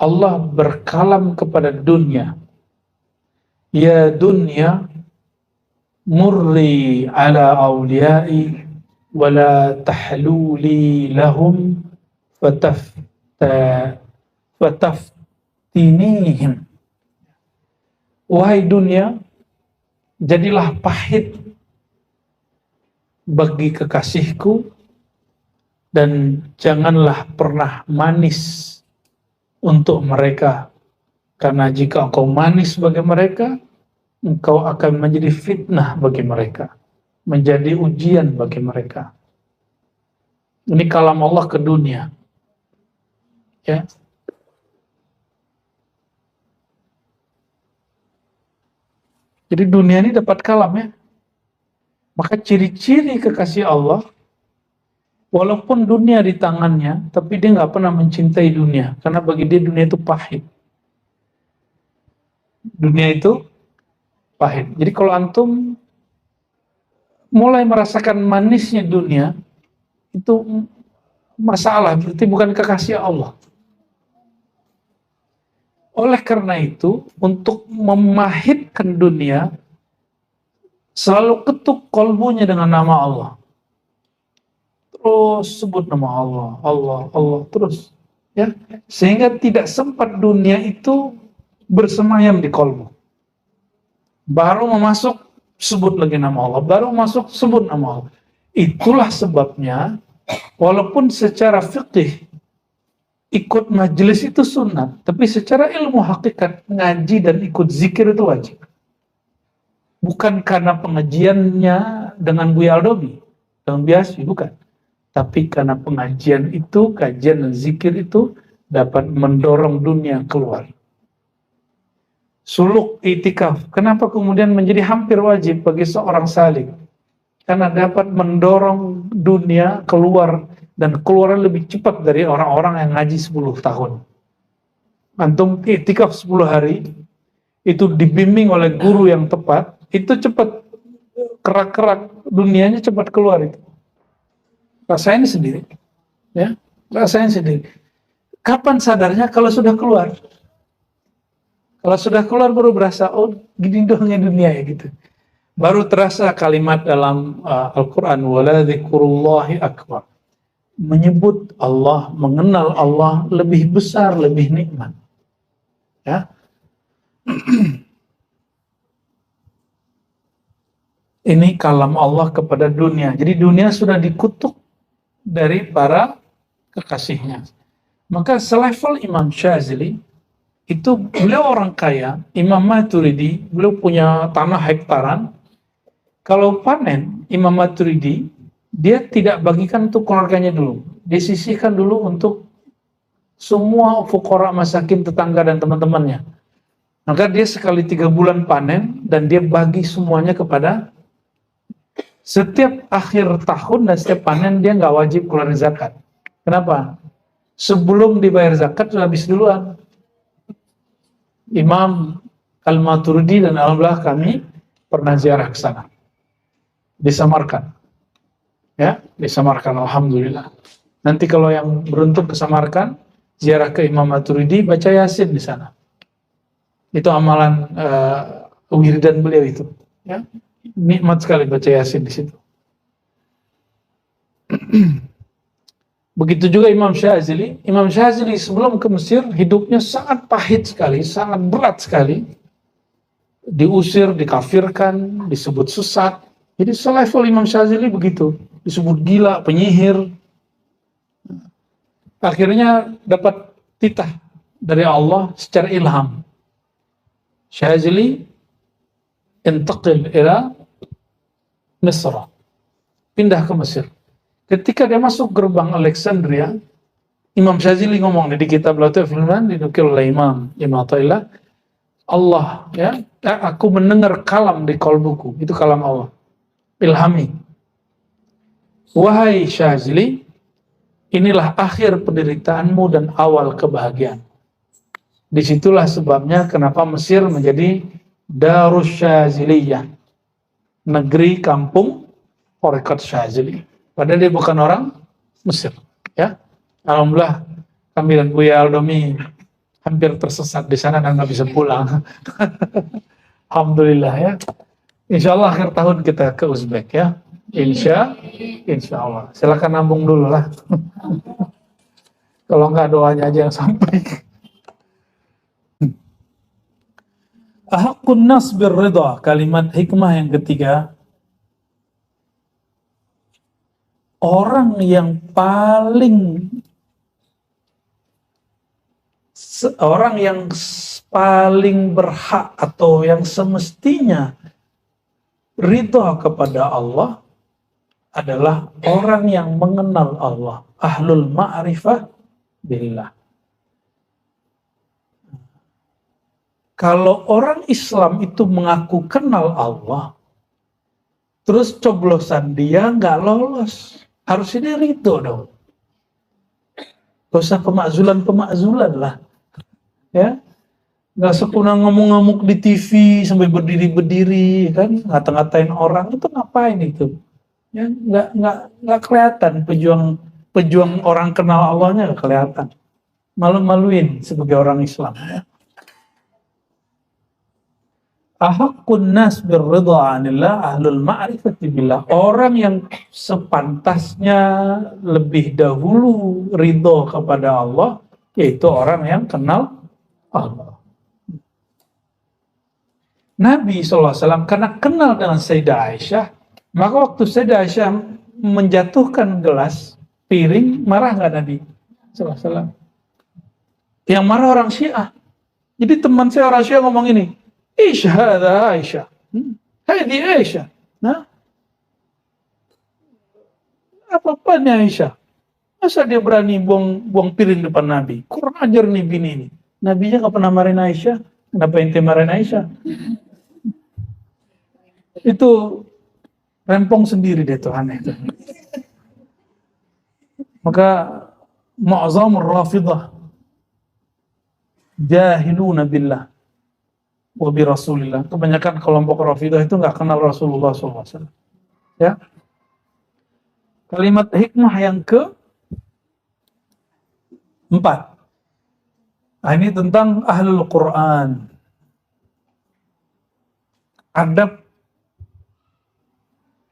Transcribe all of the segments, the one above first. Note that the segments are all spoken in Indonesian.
Allah berkalam kepada dunia, ya dunya murri ala awliyai wala tahluli lahum fataftinihim. Wahai dunia, jadilah pahit bagi kekasihku dan janganlah pernah manis untuk mereka, karena jika engkau manis bagi mereka, engkau akan menjadi fitnah bagi mereka, menjadi ujian bagi mereka. Ini kalam Allah ke dunia, ya. Jadi dunia ini dapat kalam, ya. Maka ciri-ciri kekasih Allah, walaupun dunia di tangannya, tapi dia nggak pernah mencintai dunia, karena bagi dia dunia itu pahit. Dunia itu pahit. Jadi kalau antum mulai merasakan manisnya dunia, itu masalah, berarti bukan kekasih Allah. Oleh karena itu, untuk memahitkan dunia, selalu ketuk kolbunya dengan nama Allah. Terus sebut nama Allah, Allah, Allah, terus. Ya, sehingga tidak sempat dunia itu bersemayam di kolbu. Baru memasuk, sebut lagi nama Allah. Baru masuk, sebut nama Allah. Itulah sebabnya, walaupun secara fikih ikut majelis itu sunat, tapi secara ilmu hakikat ngaji dan ikut zikir itu wajib. Bukan karena pengajiannya dengan Buya Aldomi, dengan biasa, bukan. Tapi karena pengajian itu, kajian dan zikir itu dapat mendorong dunia keluar. Suluk itikaf, kenapa kemudian menjadi hampir wajib bagi seorang salik? Karena dapat mendorong dunia keluar, dan keluar lebih cepat dari orang-orang yang ngaji 10 tahun. Antum itikaf 10 hari, itu dibimbing oleh guru yang tepat, itu cepat kerak-kerak dunianya cepat keluar itu. Rasain sendiri, ya, rasain sendiri. Kapan sadarnya? Kalau sudah keluar. Kalau sudah keluar baru berasa, oh gini doangnya dunia ya gitu. Baru terasa kalimat dalam Al-Quran, wala dzikrullahi akbar. Menyebut Allah, mengenal Allah lebih besar, lebih nikmat. Ya. Ini kalam Allah kepada dunia. Jadi dunia sudah dikutuk dari para kekasihnya. Maka selevel Imam Syazili, itu beliau orang kaya, Imam Maturidi, beliau punya tanah hektaran. Kalau panen, Imam Maturidi, dia tidak bagikan untuk keluarganya dulu. Disisihkan dulu untuk semua fuqara masakin, tetangga dan teman-temannya. Maka dia sekali 3 bulan panen, dan dia bagi semuanya kepada, setiap akhir tahun dan setiap panen dia nggak wajib keluarin zakat. Kenapa? Sebelum dibayar zakat sudah habis duluan. Imam Al-Maturidi dan alhamdulillah kami pernah ziarah ke sana. Di Samarkand. Ya, di Samarkand, alhamdulillah. Nanti kalau yang beruntung ke Samarkand, ziarah ke Imam Maturidi, baca Yasin di sana. Itu amalan wiridan beliau itu. Ya, nikmat sekali baca Yasin di situ. Begitu juga Imam Syazili. Imam Syazili sebelum ke Mesir, hidupnya sangat pahit sekali, sangat berat sekali. Diusir, dikafirkan, disebut sesat. Jadi selevel Imam Syazili begitu. Disebut gila, penyihir. Akhirnya dapat titah dari Allah secara ilham. Syazili intaqil ila Misra. Pindah ke Mesir. Ketika dia masuk gerbang Alexandria, Imam Syazili ngomong di kitab Latif Ilman, dinukil oleh Imam Athaillah, Allah, ya, aku mendengar kalam di kolbuku, itu kalam Allah, ilhami. Wahai Syazili, inilah akhir penderitaanmu dan awal kebahagiaan. Disitulah sebabnya kenapa Mesir menjadi Darus Syaziliyah, negeri kampung Tarekat Syazili. Padahal dia bukan orang Mesir, ya. Alhamdulillah kami dan Buya Aldomi hampir tersesat di sana dan nggak bisa pulang. Alhamdulillah ya. Insya Allah akhir tahun kita ke Uzbek ya. Insya Allah. Silakan nambung dulu lah. Kalau nggak doanya aja yang sampai. Ahakun nas birridha, kalimat hikmah yang ketiga. Orang yang paling berhak atau yang semestinya ridha kepada Allah adalah orang yang mengenal Allah, ahlul ma'rifah billah. Kalau orang Islam itu mengaku kenal Allah, terus coblosan dia nggak lolos, harus ini ridho dong. Gak usah pemakzulan lah, ya. Nggak sekunang ngomong-ngomong di TV sampai berdiri-berdiri kan, ngata-ngatain orang, itu ngapain itu? Ya, nggak kelihatan pejuang orang kenal Allahnya, nggak kelihatan. Malu-maluin sebagai orang Islam. Ya. Ahakun nas birridha anillah ahlul ma'rifati billah. Orang yang sepantasnya lebih dahulu ridho kepada Allah, yaitu orang yang kenal Allah. Nabi SAW karena kenal dengan Sayyidah Aisyah, maka waktu Sayyidah Aisyah menjatuhkan gelas, piring, marah nggak Nabi SAW? Yang marah orang Syiah. Jadi teman saya orang Syiah ngomong ini, Aisyah, ada Aisyah. Hadi Aisyah. Nah, apa-apanya Aisyah? Masa dia berani buang piring depan Nabi? Kurang ajar nih bini ini. Nabinya nggak pernah marahin Aisyah. Kenapa ente marahin Aisyah? Itu rempong sendiri deh tuh, aneh tuh. Maka mu'zamur rafidah jahiluna billah wa bi rasulillah. Kebanyakan kelompok rafidah itu nggak kenal Rasulullah SAW. Ya. Kalimat hikmah yang ke-4. Nah, ini tentang ahlul Quran. Adab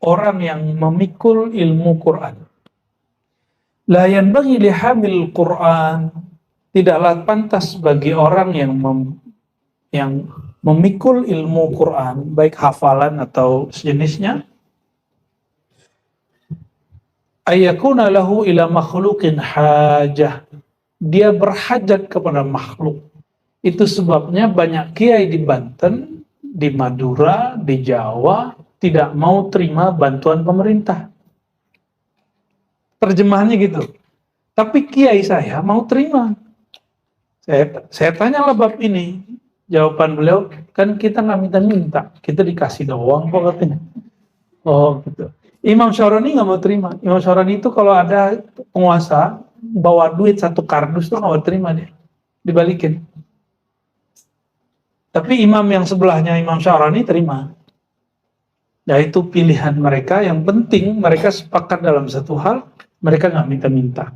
orang yang memikul ilmu Quran. La yanbaghi li hamil Quran, tidaklah pantas bagi orang yang memikul ilmu Quran, baik hafalan atau sejenisnya, ayakuna lahu ila makhluqin hajah, dia berhajat kepada makhluk. Itu sebabnya banyak kiai di Banten, di Madura, di Jawa tidak mau terima bantuan pemerintah. Terjemahannya gitu. Tapi kiai saya mau terima. Saya tanyalah bab ini. Jawaban beliau, kan kita nggak minta-minta, kita dikasih doang kok katanya. Oh gitu. Imam Syaroni nggak mau terima. Imam Syaroni itu kalau ada penguasa bawa duit 1 kardus tuh nggak mau terima dia, dibalikin. Tapi imam yang sebelahnya Imam Syaroni terima. Ya itu pilihan mereka. Yang penting mereka sepakat dalam satu hal. Mereka nggak minta-minta,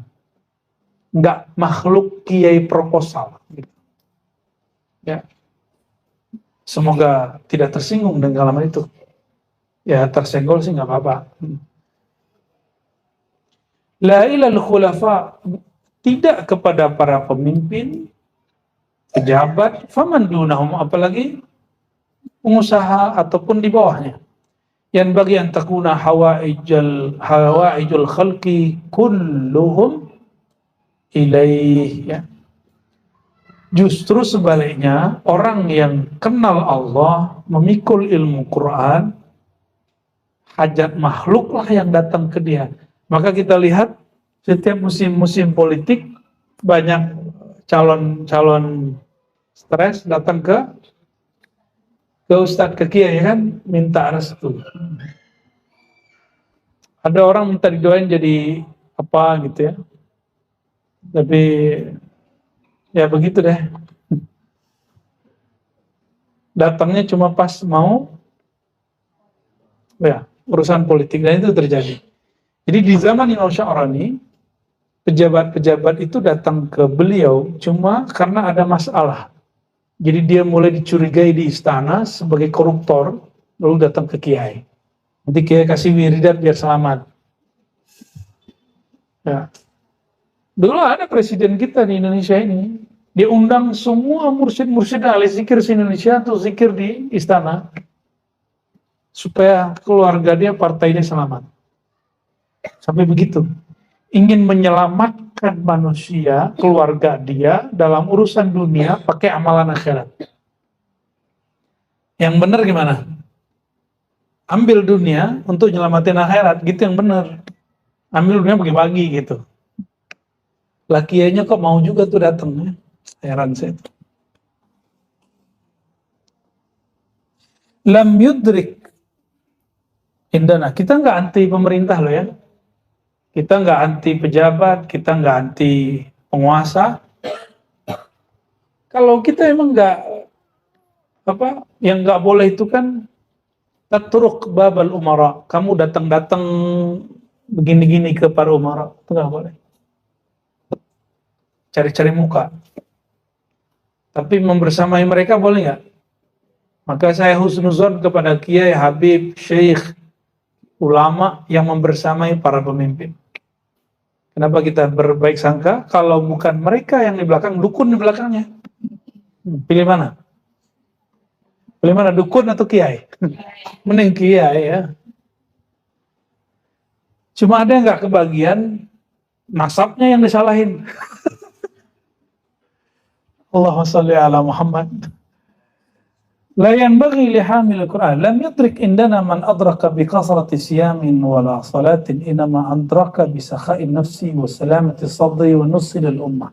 nggak makhluk kiai proposal. Gitu. Ya, semoga tidak tersinggung dengan kalimat itu. Ya tersenggol sih nggak apa-apa. La ilal khulafa, tidak kepada para pemimpin, pejabat, faman dunahum, apalagi pengusaha ataupun di bawahnya. Yang bagi yang takuna hawaijul khalqi kulluhum ilaih, ya. Justru sebaliknya, orang yang kenal Allah, memikul ilmu Quran, hajat makhluklah yang datang ke dia. Maka kita lihat setiap musim-musim politik banyak calon stres datang ke ustadz, ke kiai kan, minta restu. Ada orang minta didoain jadi apa gitu ya. Tapi ya begitu deh. Datangnya cuma pas mau ya urusan politik, dan itu terjadi. Jadi di zaman Imam Sya'rani pejabat-pejabat itu datang ke beliau cuma karena ada masalah. Jadi dia mulai dicurigai di istana sebagai koruptor, lalu datang ke kiai. Nanti kiai kasih wiridan biar selamat. Ya. Dulu ada presiden kita di Indonesia ini, dia undang semua mursyid-mursyid ahli zikir se-Indonesia untuk zikir di istana, supaya keluarga dia, partainya selamat. Sampai begitu. Ingin menyelamatkan manusia, keluarga dia, dalam urusan dunia, pakai amalan akhirat. Yang benar gimana? Ambil dunia untuk nyelamatin akhirat, gitu yang benar. Ambil dunia bagi-bagi gitu. Lakianya kok mau juga tuh datang, ya? Heran saya. Lam yudrik indana. Kita nggak anti pemerintah loh ya. Kita nggak anti pejabat, kita nggak anti penguasa. Kalau kita emang nggak yang nggak boleh itu kan tatruk babal umara. Kamu datang-datang begini-gini ke para umara, itu nggak boleh. Cari-cari muka. Tapi membersamai mereka boleh nggak? Maka saya husnuzon kepada kiai, habib, syekh, ulama yang membersamai para pemimpin. Kenapa kita berbaik sangka? Kalau bukan mereka yang di belakang, dukun di belakangnya. Pilih mana? Pilih mana, dukun atau kiai? Mending kiai ya. Cuma ada yang nggak kebagian, nasabnya yang disalahin. Allahumma sholli ala Muhammad. La yanbaghi li hamil al-Qur'an lam yudrik indana man adraka bi kasrati siyamin wala salatin inama adraka bi sakha'i nafsi wa salamati sadri wa nussi lil ummah.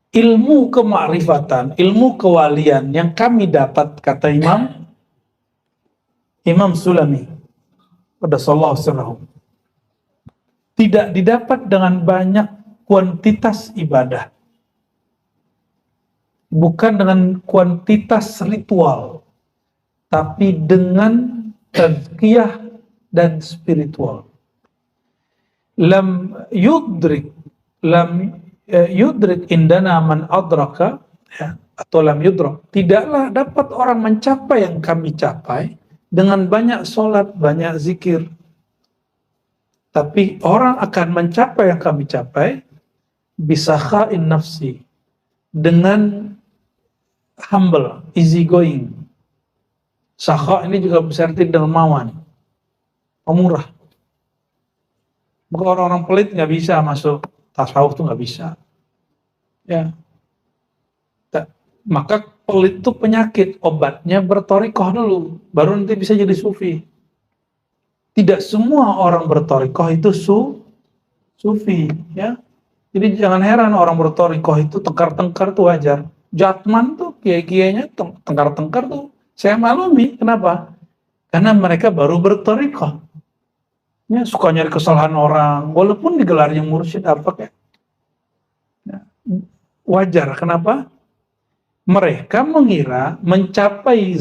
Ilmu kemakrifatan, ilmu kewalian yang kami dapat, kata Imam Sulami pada sallallahu alaihi wasallam, tidak didapat dengan banyak kuantitas ibadah, bukan dengan kuantitas ritual, tapi dengan tazkiyah dan spiritual. Lam yudrik indana man adraka, ya, atau lam yudrak, tidaklah dapat orang mencapai yang kami capai dengan banyak sholat, banyak zikir. Tapi orang akan mencapai yang kami capai bisakhain nafsi, dengan humble, easy going. Sakha ini juga bisa arti dermawan, pemurah. Maka orang-orang pelit nggak bisa masuk tasawuf, tuh nggak bisa. Ya. Maka pelit itu penyakit, obatnya bertorikoh dulu, baru nanti bisa jadi sufi. Tidak semua orang bertorikoh itu sufi, ya. Jadi jangan heran orang bertorikoh itu tengkar-tengkar tuh wajar. Jatman tuh kiai-kiainya tengkar-tengkar tuh saya maklumi. Kenapa? Karena mereka baru bertorikoh. Ya, suka nyari kesalahan orang, walaupun digelarnya mursyid apa kayak. Ya, wajar. Kenapa? Mereka mengira mencapai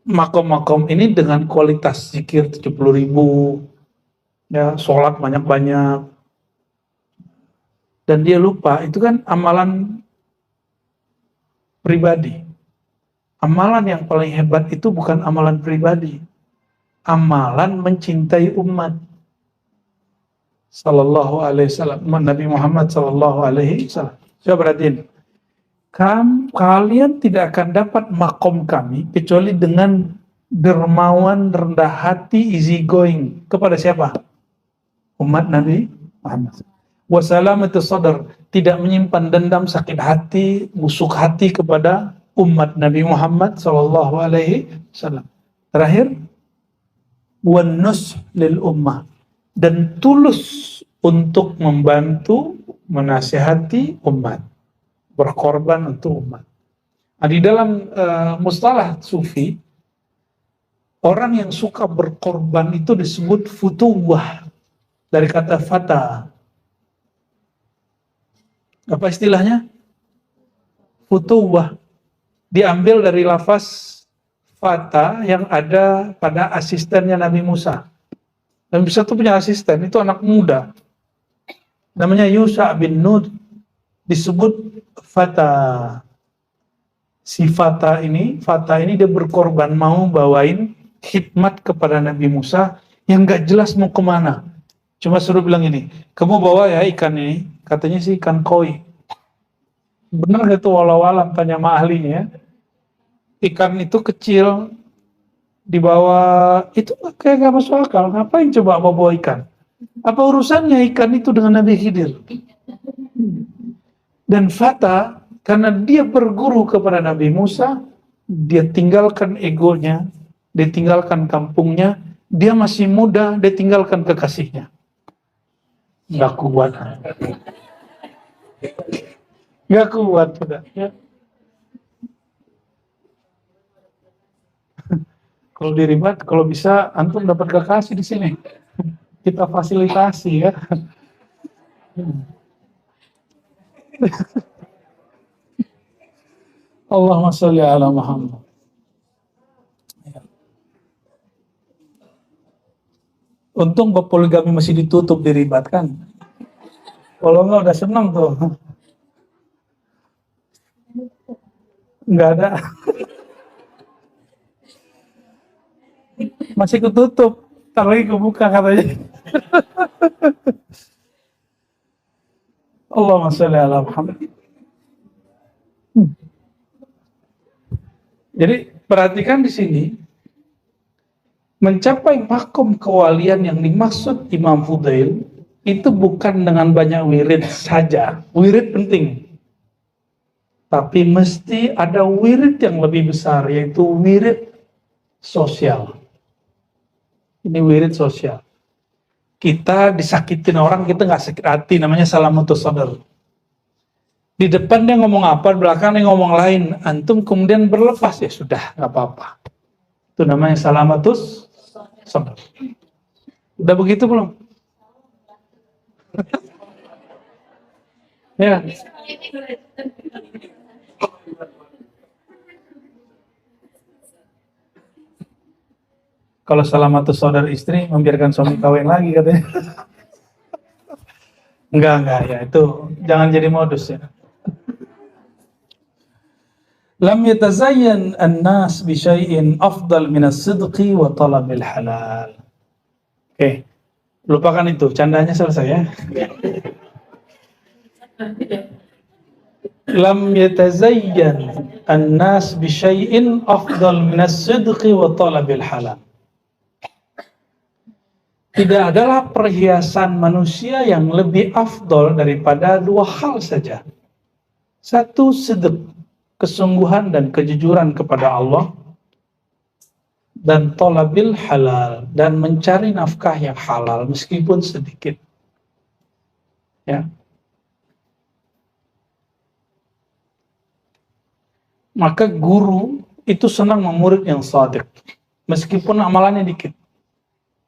makom-makom ini dengan kualitas zikir 70.000, ya, sholat banyak-banyak. Dan dia lupa, itu kan amalan pribadi. Amalan yang paling hebat itu bukan amalan pribadi. Amalan mencintai umat. Sallallahu alaihi wasallam. Nabi Muhammad sallallahu alaihi wasallam. Coba perhatiin. Kalian tidak akan dapat makom kami kecuali dengan dermawan, rendah hati, easy going. Kepada siapa? Umat Nabi Muhammad. Wasalamatu sadar, tidak menyimpan dendam, sakit hati, busuk hati kepada umat Nabi Muhammad sallallahu alaihi wasallam. Terakhir, wanus lil ummah, dan tulus untuk membantu, menasihati umat, berkorban untuk umat. Nah, di dalam mustalah sufi, orang yang suka berkorban itu disebut futuwah, dari kata fata. Apa istilahnya? Futuwah. Diambil dari lafaz fata yang ada pada asistennya Nabi Musa. Nabi Musa itu punya asisten, itu anak muda. Namanya Yusha bin Nun, disebut Fata. Si Fata ini dia berkorban mau bawain khidmat kepada Nabi Musa yang gak jelas mau kemana. Cuma suruh bilang ini, kamu bawa ya ikan ini, katanya sih ikan koi. Benar gak itu walau-walam, tanya sama ahlinya. Ikan itu kecil, dibawa, itu kayak gak masuk akal, ngapain coba bawa ikan? Apa urusannya ikan itu dengan Nabi Khidir? Dan Fata, karena dia berguru kepada Nabi Musa, dia tinggalkan egonya, dia tinggalkan kampungnya, dia masih muda, dia tinggalkan kekasihnya. Nggak kuat. Nggak kuat. Ya. Kalau diribat, kalau bisa, antum dapat kekasih di sini. Kita fasilitasi ya. Allahumma sholli ala Muhammad. Untung poligami masih ditutup diribat kan. Kalau enggak udah senang tuh. Enggak ada. Masih ketutup. Ntar lagi kebuka katanya. Allahumma sholli ala Muhammad. Jadi perhatikan di sini, mencapai makom kewalian yang dimaksud Imam Fudail itu bukan dengan banyak wirid saja. Wirid penting, tapi mesti ada wirid yang lebih besar, yaitu wirid sosial. Ini wirid sosial. Kita disakitin orang, kita nggak sakit hati, namanya salamatus sadar. Di depan dia ngomong apa, di belakang dia ngomong lain. Antum kemudian berlepas, ya sudah, nggak apa-apa. Itu namanya salamatus sadar. Udah begitu belum? Ya. Kalau salamatus sadar istri, membiarkan suami kawin lagi katanya. Enggak, ya itu jangan jadi modus ya. Lam yatazayyan an-nas bi syai'in afdal min as-sidqi wa talabil halal. Oke. Lupakan itu, candanya selesai ya. Lam yatazayyan an-nas bi syai'in afdal min as-sidqi wa talabil halal. Tidak adalah perhiasan manusia yang lebih afdol daripada dua hal saja. Satu, sidq, kesungguhan dan kejujuran kepada Allah, dan talabil halal, dan mencari nafkah yang halal meskipun sedikit. Ya. Maka guru itu senang memurid yang shadiq, meskipun amalannya dikit.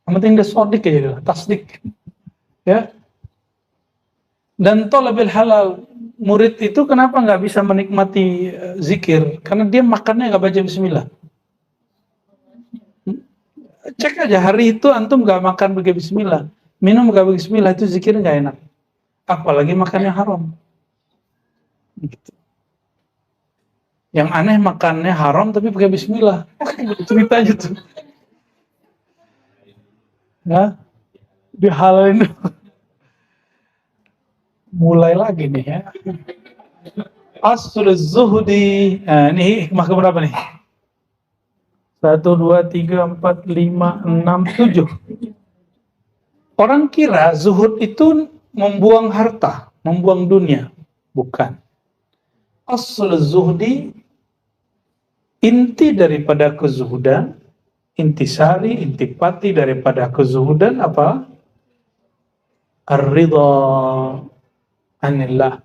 Yang penting dia shadiq aja, tasdik. Ya. Dan talabil halal, murid itu kenapa nggak bisa menikmati zikir? Karena dia makannya nggak baca bismillah. Cek aja hari itu antum nggak makan pakai bismillah, minum nggak pakai bismillah, itu zikir nggak enak. Apalagi makannya haram. Gitu. Yang aneh makannya haram tapi pakai bismillah. Ceritanya tuh. Ya, dihalalin. Mulai lagi nih ya. Aslul zuhdi. Nah, ini hikmah keberapa nih? 1, 2, 3, 4, 5, 6, 7. Orang kira zuhud itu membuang harta, membuang dunia. Bukan. Aslul zuhdi, inti daripada kezuhudan, intisari, intipati daripada kezuhudan apa? Ar-ridha anillah.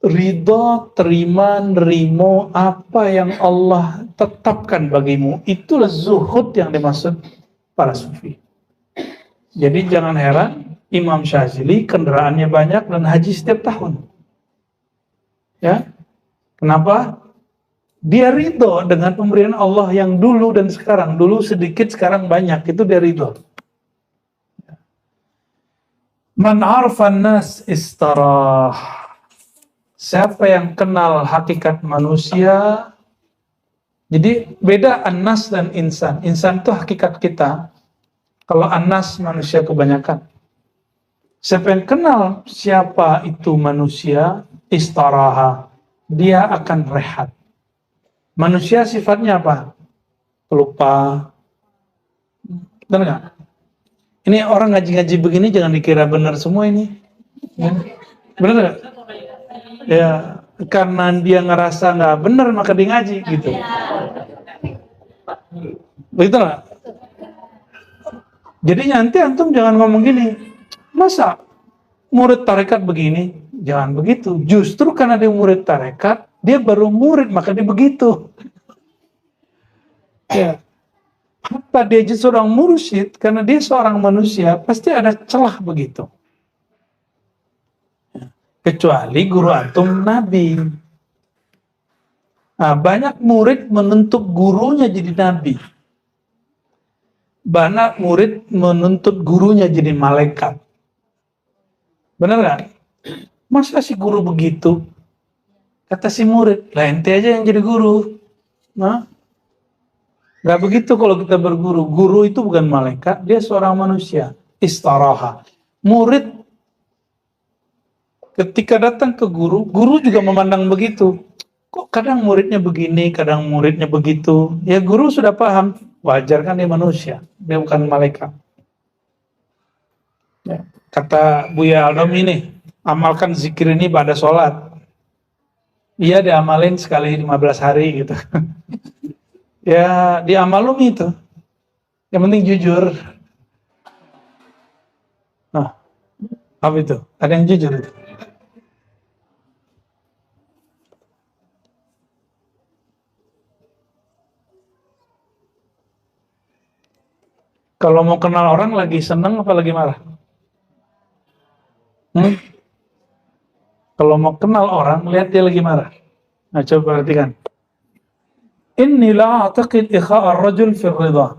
Ridha, terima, nerimo apa yang Allah tetapkan bagimu. Itulah zuhud yang dimaksud para sufi. Jadi jangan heran Imam Syazili kendaraannya banyak dan haji setiap tahun. Ya, kenapa? Dia ridho dengan pemberian Allah yang dulu dan sekarang. Dulu sedikit, sekarang banyak. Itu dia ridho. Man arfan nas istarah. Siapa yang kenal hakikat manusia, jadi beda anas dan insan. Insan itu hakikat kita. Kalau anas manusia kebanyakan. Siapa yang kenal siapa itu manusia, istaraha. Dia akan rehat. Manusia sifatnya apa? Pelupa. Benar nggak? Ini orang ngaji-ngaji begini jangan dikira benar semua ini. Ya. Benar nggak? Ya, karena dia ngerasa nggak benar maka dia ngaji gitu. Begitu nggak? Jadi nanti antum jangan ngomong gini, masa murid tarekat begini? Jangan begitu. Justru karena dia murid tarekat, dia baru murid maka dia begitu. Ya. Hatta dia jadi seorang mursyid, karena dia seorang manusia, pasti ada celah begitu. Kecuali guru antum nabi. Nah, banyak murid menuntut gurunya jadi nabi. Banyak murid menuntut gurunya jadi malaikat. Benar nggak? Masa si guru begitu? Kata si murid, lah ente aja yang jadi guru. Nah, nggak begitu kalau kita berguru. Guru itu bukan malaikat, dia seorang manusia. Istaraha. Murid ketika datang ke guru, guru juga memandang begitu. Kok kadang muridnya begini, kadang muridnya begitu. Ya guru sudah paham, wajar kan dia manusia, dia bukan malaikat. Ya. Kata Buya Aldom ini, amalkan zikir ini pada sholat. Iya diamalin sekali 15 hari gitu. Ya diamalum itu. Yang penting jujur. Nah, apa itu? Ada yang jujur itu. Kalau mau kenal orang lagi seneng apa lagi marah? Kalau mau kenal orang, lihat dia lagi marah. Nah, coba perhatikan. Inni la a'taqid ikha'a ar-rajul fi ridha.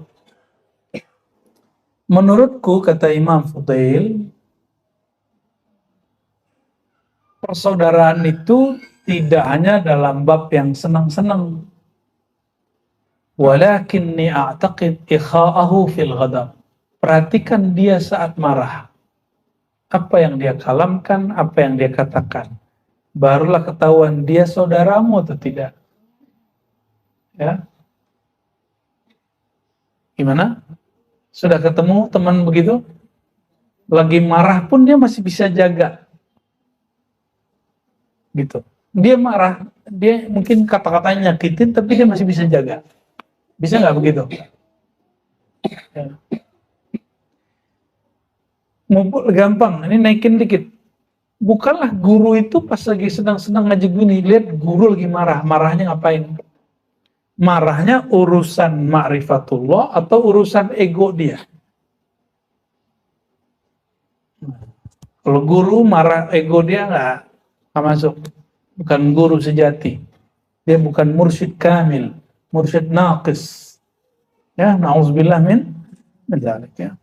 Menurutku, kata Imam Fudail, persaudaraan itu tidak hanya dalam bab yang senang-senang. Walakinni a'taqid ikha'ahu fil ghadab. Perhatikan dia saat marah. Apa yang dia kalamkan, apa yang dia katakan. Barulah ketahuan dia saudaramu atau tidak. Ya. Gimana? Sudah ketemu teman begitu? Lagi marah pun dia masih bisa jaga. Gitu. Dia marah, dia mungkin kata-katanya nyakitin, tapi dia masih bisa jaga. Bisa nggak begitu? Ya. Gampang, ini naikin dikit. Bukanlah guru itu pas lagi sedang-sedang ngaji gini, lihat guru lagi marah, marahnya ngapain? Marahnya urusan ma'rifatullah atau urusan ego dia? Kalau guru marah ego dia nggak masuk, bukan guru sejati. Dia bukan mursyid kamil, mursyid naqis. Ya, na'udzubillah min dzalik ya.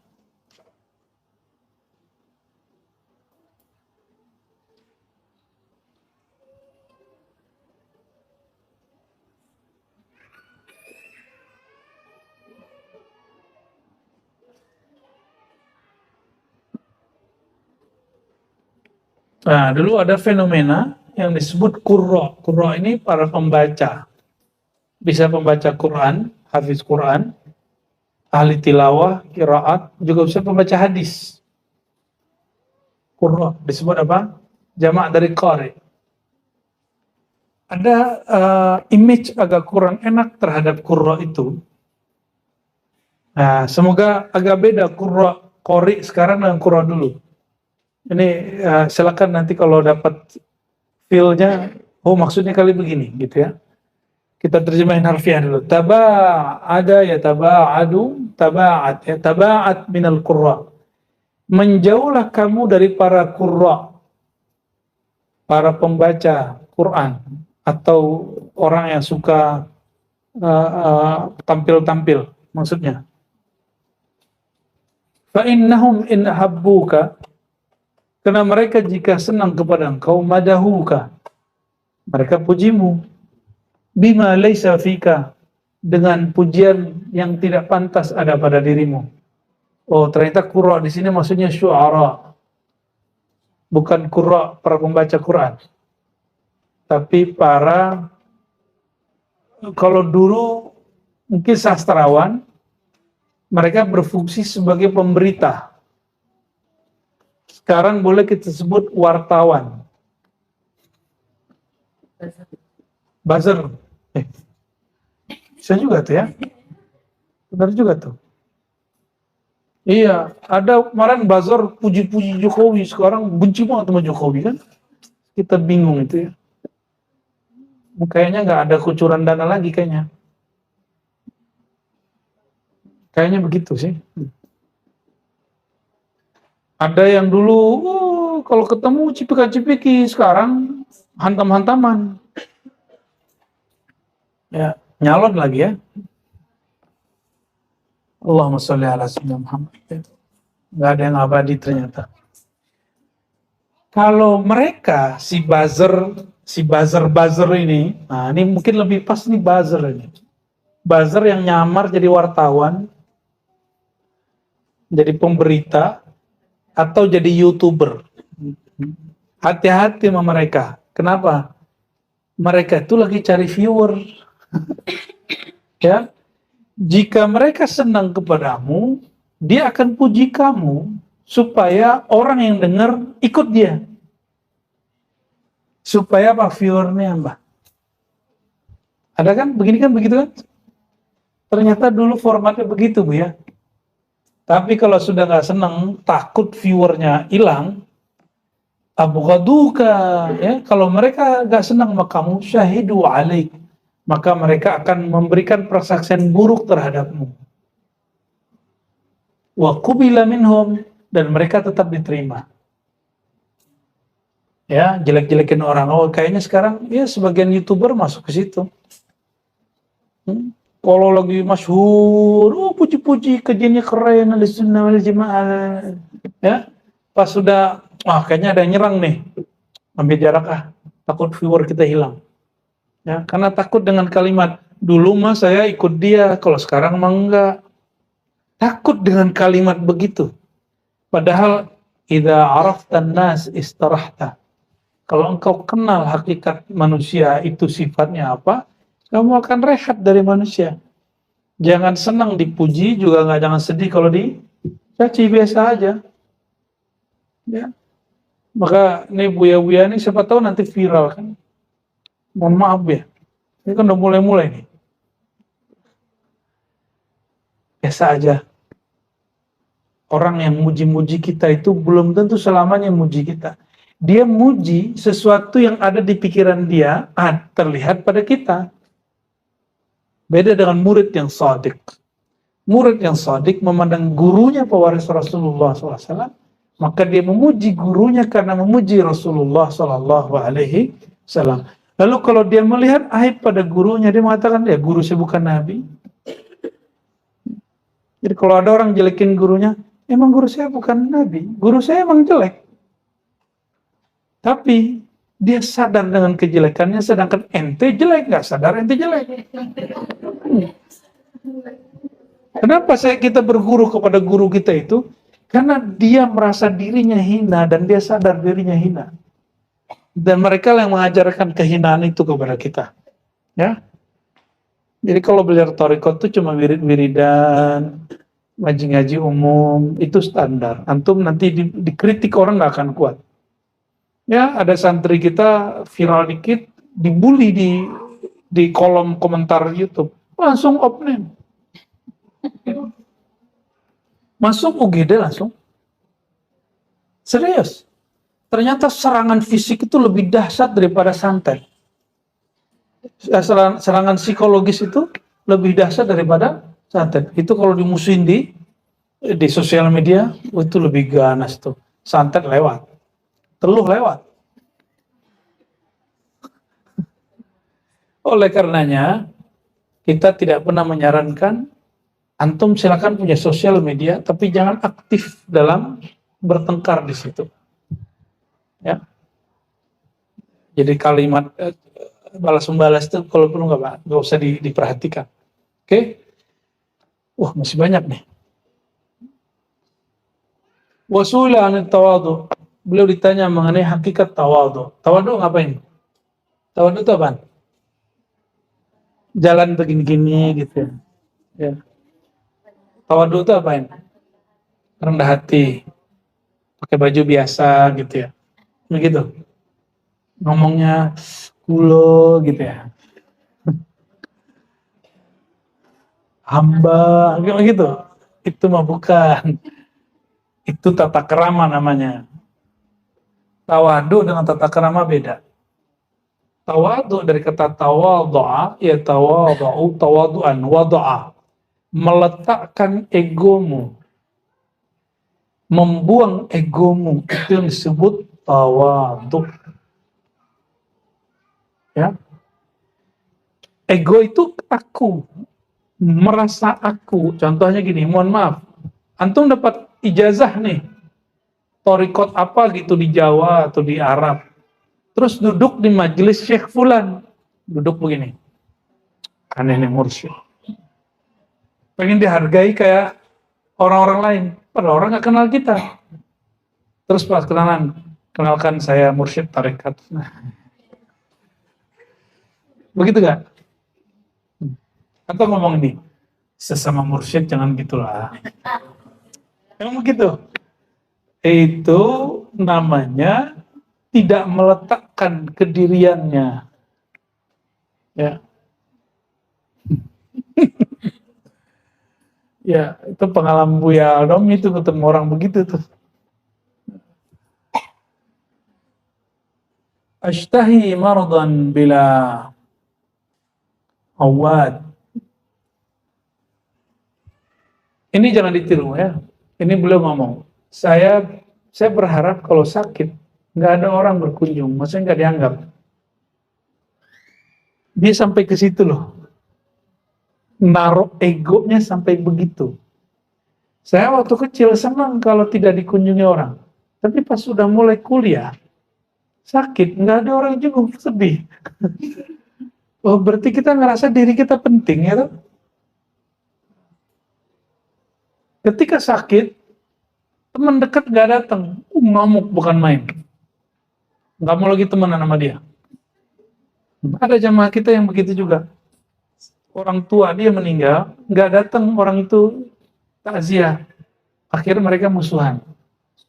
Nah, dulu ada fenomena yang disebut qurra. Qurra ini para pembaca. Bisa membaca Quran, hafiz Quran, ahli tilawah, qiraat, juga bisa pembaca hadis. Qurra disebut apa? Jamak dari qari. Ada image agak kurang enak terhadap qurra itu. Nah, semoga agak beda qari sekarang dengan qurra dulu. Ini silakan nanti kalau dapat feel-nya, oh maksudnya kali begini gitu ya. Kita terjemahin harfiah dulu. Taba'ada ya taba'adu, taba'at ya taba'at minal qurra. Menjauhlah kamu dari para qurra, para pembaca Quran atau orang yang suka tampil-tampil maksudnya. Fa innahum in habbuka, Karena mereka jika senang kepada engkau, madahuka, mereka pujimu. Bima laysa fika, dengan pujian yang tidak pantas ada pada dirimu. Oh, ternyata qurra di sini maksudnya syu'ara. Bukan qurra para pembaca Quran. Tapi para, kalau dulu mungkin sastrawan, mereka berfungsi sebagai pemberita. Sekarang boleh kita sebut wartawan. Buzzer. Bisa juga tuh ya. Benar juga tuh. Iya, ada kemarin buzzer puji-puji Jokowi, sekarang benci banget sama Jokowi kan. Kita bingung itu ya. Kayaknya nggak ada kucuran dana lagi kayaknya. Kayaknya begitu sih. Ada yang dulu kalau ketemu cipika-cipiki, sekarang hantam-hantaman. Ya, nyalon lagi ya. Allahumma sholli ala sayyidina Muhammad. Nggak ada yang abadi ternyata. Kalau mereka si buzzer ini, nah ini mungkin lebih pas nih buzzer ini. Buzzer yang nyamar jadi wartawan, jadi pemberita, atau jadi YouTuber. Hati-hati sama mereka. Kenapa? Mereka itu lagi cari viewer. Ya, jika mereka senang kepadamu, dia akan puji kamu supaya orang yang dengar ikut dia. Supaya apa? Viewernya mbak. Ada kan? Begini kan begitu kan? Ternyata dulu formatnya begitu Bu ya. Tapi kalau sudah nggak senang, takut viewernya hilang, abghaduka, ya, kalau mereka nggak senang sama kamu, syahidu alaik, maka mereka akan memberikan persaksian buruk terhadapmu. Wa qubila minhum, dan mereka tetap diterima. Ya, jelek-jelekin orang. Oh, kayaknya sekarang ya sebagian YouTuber masuk ke situ. Kalau lagi masyhur, puji-puji kajiannya keren, Ahlussunnah wal Jamaah. Ya, pas sudah, kayaknya ada yang nyerang nih, ambil jarak takut viewer kita hilang. Ya, karena takut dengan kalimat, dulu mah saya ikut dia, kalau sekarang mah enggak. Takut dengan kalimat begitu. Padahal, idza araftan nas istarahta. Kalau engkau kenal hakikat manusia itu sifatnya apa, kamu akan rehat dari manusia. Jangan senang dipuji, juga jangan sedih kalau dicaci, biasa aja. Ya. Maka ini buya-buya ini siapa tahu nanti viral kan. Mohon maaf ya. Ini kan udah mulai-mulai nih. Biasa aja. Orang yang muji-muji kita itu belum tentu selamanya muji kita. Dia muji sesuatu yang ada di pikiran dia, terlihat pada kita. Beda dengan murid yang shadiq. Murid yang shadiq memandang gurunya pewaris Rasulullah SAW, maka dia memuji gurunya karena memuji Rasulullah SAW. Lalu kalau dia melihat aib pada gurunya, dia mengatakan, ya guru saya bukan Nabi. Jadi kalau ada orang jelekin gurunya, emang guru saya bukan Nabi, guru saya emang jelek. Tapi dia sadar dengan kejelekannya, sedangkan ente jelek, nggak sadar ente jelek. Kenapa kita berguru kepada guru kita itu? Karena dia merasa dirinya hina dan dia sadar dirinya hina. Dan mereka yang mengajarkan kehinaan itu kepada kita. Ya. Jadi kalau belajar thariqat itu cuma wirid-wiridan, ngaji-ngaji umum, itu standar. Antum nanti dikritik orang nggak akan kuat. Ya, ada santri kita viral dikit, dibully di kolom komentar YouTube, langsung off name. Masuk UGD langsung. Serius. Ternyata serangan fisik itu lebih dahsyat daripada santet. Serangan psikologis itu lebih dahsyat daripada santet. Itu kalau dimusuhin di sosial media, itu lebih ganas tuh. Santet lewat. Teluh lewat. Oleh karenanya, kita tidak pernah menyarankan antum silakan punya sosial media, tapi jangan aktif dalam bertengkar di situ. Ya. Jadi kalimat balas membalas itu kalau perlu nggak usah diperhatikan. Oke? Wah, masih banyak nih. Wasula an tawadu. Beliau ditanya mengenai hakikat tawadu. Tawadu ngapain? Tawadu itu apa? Jalan begini-gini gitu. Ya. Tawadu itu apain? Rendah hati. Pakai baju biasa gitu ya. Begitu. Ngomongnya kulo gitu ya. Hamba gitu. Itu mah bukan. Itu tata kerama namanya. Tawadu dengan tata kerama beda. Tawadu dari kata tawadhu'a, ya tawadhu'u tawadu'an, wadha'a. Meletakkan egomu, membuang egomu, itu yang disebut tawadhu. Ya. Ego itu aku, merasa aku. Contohnya gini, mohon maaf, antum dapat ijazah nih, torikot apa gitu di Jawa atau di Arab, terus duduk di majelis Syekh Fulan, duduk begini, aneh nih mursyid, pengen dihargai kayak orang-orang lain, padahal orang nggak kenal kita. Terus pas kenalan, kenalkan saya mursyid tarekat. Nah, begitu gak? Atau ngomong ini, sesama mursyid jangan gitulah. Emang begitu? Itu namanya tidak meletakkan kediriannya. Ya. Ya, itu pengalaman Buya Alom itu ketemu orang begitu tuh. Ashtahi mardan bila awad. Ini jangan ditiru ya. Ini belum ngomong. Saya berharap kalau sakit nggak ada orang berkunjung, maksudnya nggak dianggap. Dia sampai ke situ loh. Naruh egonya sampai begitu. Saya waktu kecil senang kalau tidak dikunjungi orang. Tapi pas sudah mulai kuliah, sakit, nggak ada orang juga, sedih. Oh, berarti kita ngerasa diri kita penting ya toh? Ketika sakit, teman dekat nggak datang, ngamuk bukan main. Nggak mau lagi temenan sama dia. Ada jamaah kita yang begitu juga. Orang tua dia meninggal, nggak datang orang itu takziah. Akhirnya mereka musuhan.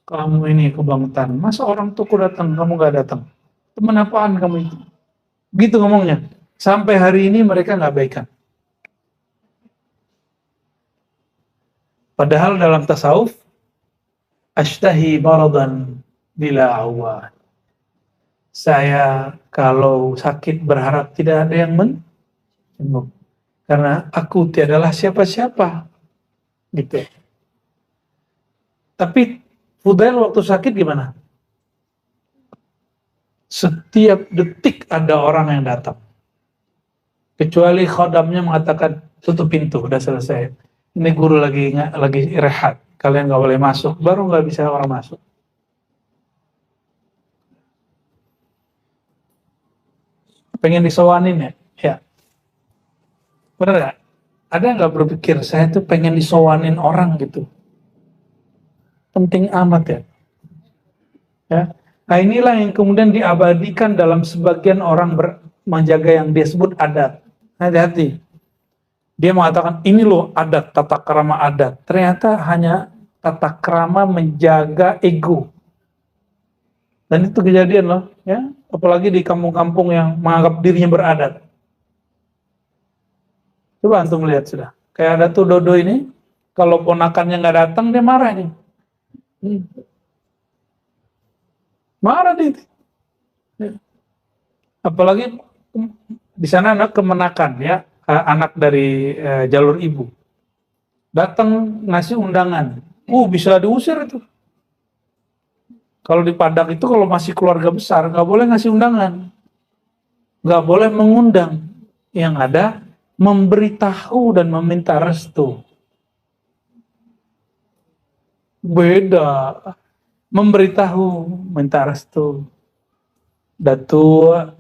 Kamu ini kebangetan, masa orang tuaku datang, kamu nggak datang? Teman apaan kamu itu? Gitu ngomongnya. Sampai hari ini mereka nggak baikan. Padahal dalam tasawuf, ashtahi maradan bila awad. Saya kalau sakit berharap tidak ada yang menjenguk. Karena aku tiadalah siapa-siapa. Gitu. Tapi Fudail waktu sakit gimana? Setiap detik ada orang yang datang. Kecuali khodamnya mengatakan tutup pintu, udah selesai. Ini guru lagi rehat, kalian nggak boleh masuk, baru nggak bisa orang masuk. Pengen disowanin ya? Ya. Bener nggak? Ada nggak berpikir saya tuh pengen disowanin orang gitu? Penting amat ya. Ya. Nah inilah yang kemudian diabadikan dalam sebagian orang menjaga yang dia sebut adat. Hati-hati. Dia mengatakan ini loh adat, tata krama adat. Ternyata hanya tata krama menjaga ego. Dan itu kejadian loh, ya. Apalagi di kampung-kampung yang menganggap dirinya beradat. Coba antum lihat sudah. Kayak ada tuh Dodo ini, kalau ponakannya nggak datang dia marah nih. Marah dia. Ya. Apalagi di sana anak kemenakan ya, anak dari jalur ibu. Datang ngasih undangan. Bisa diusir itu. Kalau di Padang itu kalau masih keluarga besar nggak boleh ngasih undangan, nggak boleh mengundang. Yang ada memberitahu dan meminta restu. Beda. memberitahu, minta restu. Datuk,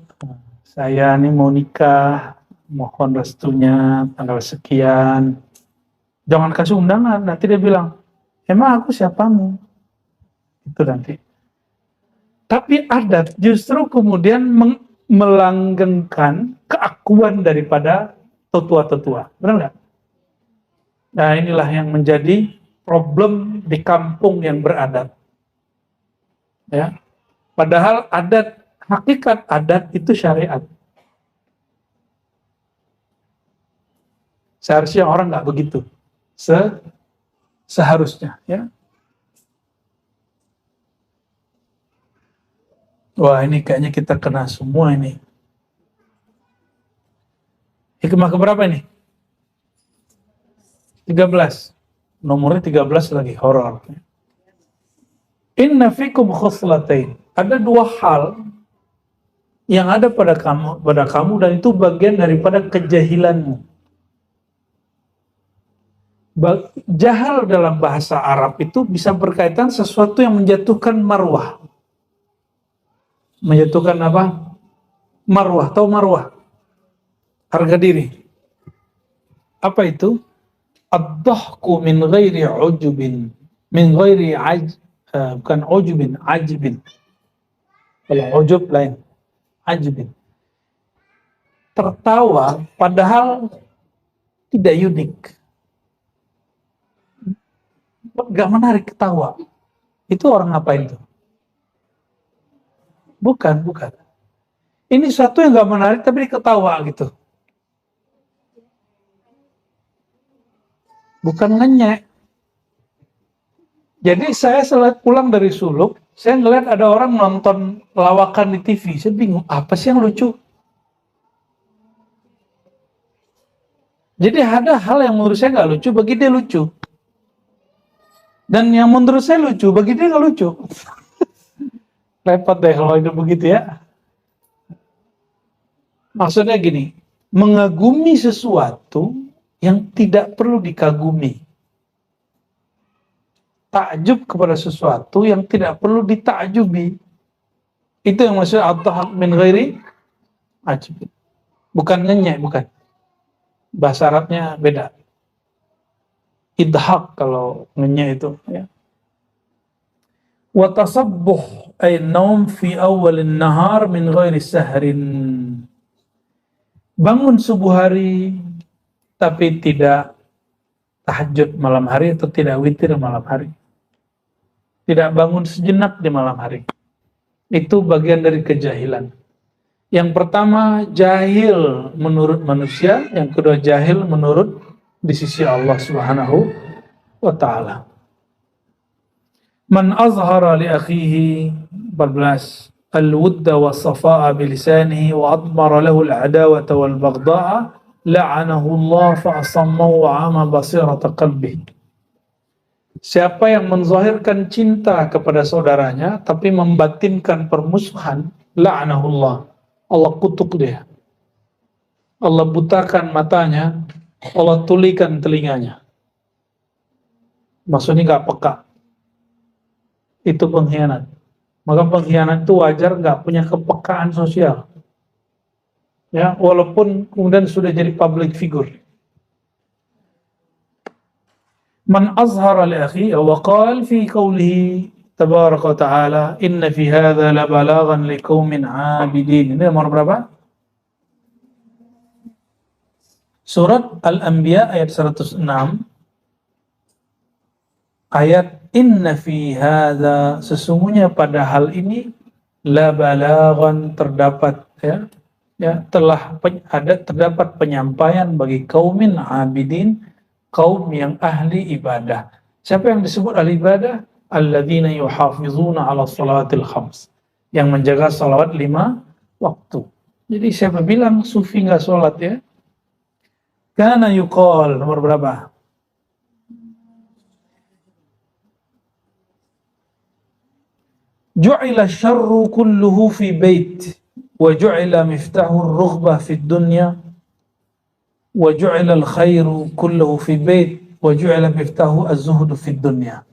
saya ini mau nikah, mohon restunya tanggal sekian. Jangan kasih undangan, nanti dia bilang, emang aku siapamu? Itu nanti. Tapi adat justru kemudian melanggengkan keakuan daripada tetua-tetua. Benar nggak? Nah inilah yang menjadi problem di kampung yang beradat. Ya. Padahal adat, hakikat adat itu syariat. Seharusnya orang nggak begitu. Seharusnya. Ya. Wah ini kayaknya kita kena semua ini. Hikmah keberapa ini? 13. Nomornya 13 lagi, horor. Inna fikum khoslatain. Ada dua hal yang ada pada kamu dan itu bagian daripada kejahilanmu. Jahal dalam bahasa Arab itu bisa berkaitan sesuatu yang menjatuhkan marwah. Menjatuhkan apa? Marwah, tahu marwah? Harga diri. Apa itu? Ad-dhahku min ghairi ujubin. Min ghairi bukan ujubin, ajibin. Kalau ujub lain. Ajibin. Tertawa padahal tidak unik. Gak menarik ketawa. Itu orang ngapain tuh? Bukan. Ini satu yang gak menarik tapi diketawa gitu. Bukan ngenyek. Jadi saya setelah pulang dari suluk, saya ngeliat ada orang nonton lawakan di TV. Saya bingung, apa sih yang lucu? Jadi ada hal yang menurut saya nggak lucu, bagi dia lucu. Dan yang menurut saya lucu, bagi dia nggak lucu. Repot deh kalau itu begitu ya. Maksudnya gini, mengagumi sesuatu yang tidak perlu dikagumi. Takjub kepada sesuatu yang tidak perlu ditakjubi. Itu yang maksudnya ad-dhahak min ghairi ajib. Bukan ngenyek, bukan. Bahasa Arabnya beda. Idhaq kalau ngenyek itu ya. Wa tasabbuh ay naum fi awalin nahar min ghairi sahrin. Bangun subuh hari tapi tidak tahajud malam hari atau tidak witir malam hari. Tidak bangun sejenak di malam hari. Itu bagian dari kejahilan. Yang pertama, jahil menurut manusia. Yang kedua, jahil menurut di sisi Allah Subhanahu wa ta'ala. Man azhara li akhihi 14 al-wudda wa safa'a bilisanihi wa admara lahu al-adawata wal baghdha'a la'anahu Allah fa'asammahu wa 'ama basirata qalbihi. Siapa yang menzahirkan cinta kepada saudaranya tapi membatinkan permusuhan, la'anahullah. Allah kutuk dia. Allah butakan matanya, Allah tulikan telinganya. Maksudnya nggak peka. Itu pengkhianat. Maka pengkhianat itu wajar nggak punya kepekaan sosial. Ya, walaupun kemudian sudah jadi public figure. Man azhara li akhi wa qala fi qawlihi tabaraka wa ta'ala inna fi hadha la balaghan liqaumin 'abidin. Ini nomor berapa? Surat Al-Anbiya ayat 106. Ayat inna fi hadha, sesungguhnya pada hal ini la balaghan, terdapat terdapat penyampaian bagi kaumin 'abidin, kaum yang ahli ibadah. Siapa yang disebut ahli ibadah? Alladzina yuhafizuna 'ala salawatil khams, yang menjaga salawat 5 waktu. Jadi siapa bilang sufi enggak salat ya? Kana yuqal, nomor berapa? Ju'ila syarru kulluhu fi bait wa ju'ila miftahu ar-rughbah fi dunya wa ju'ila al-khairu kulluhu fi bait wa ju'ila miftahu az-zuhdu fi dunya.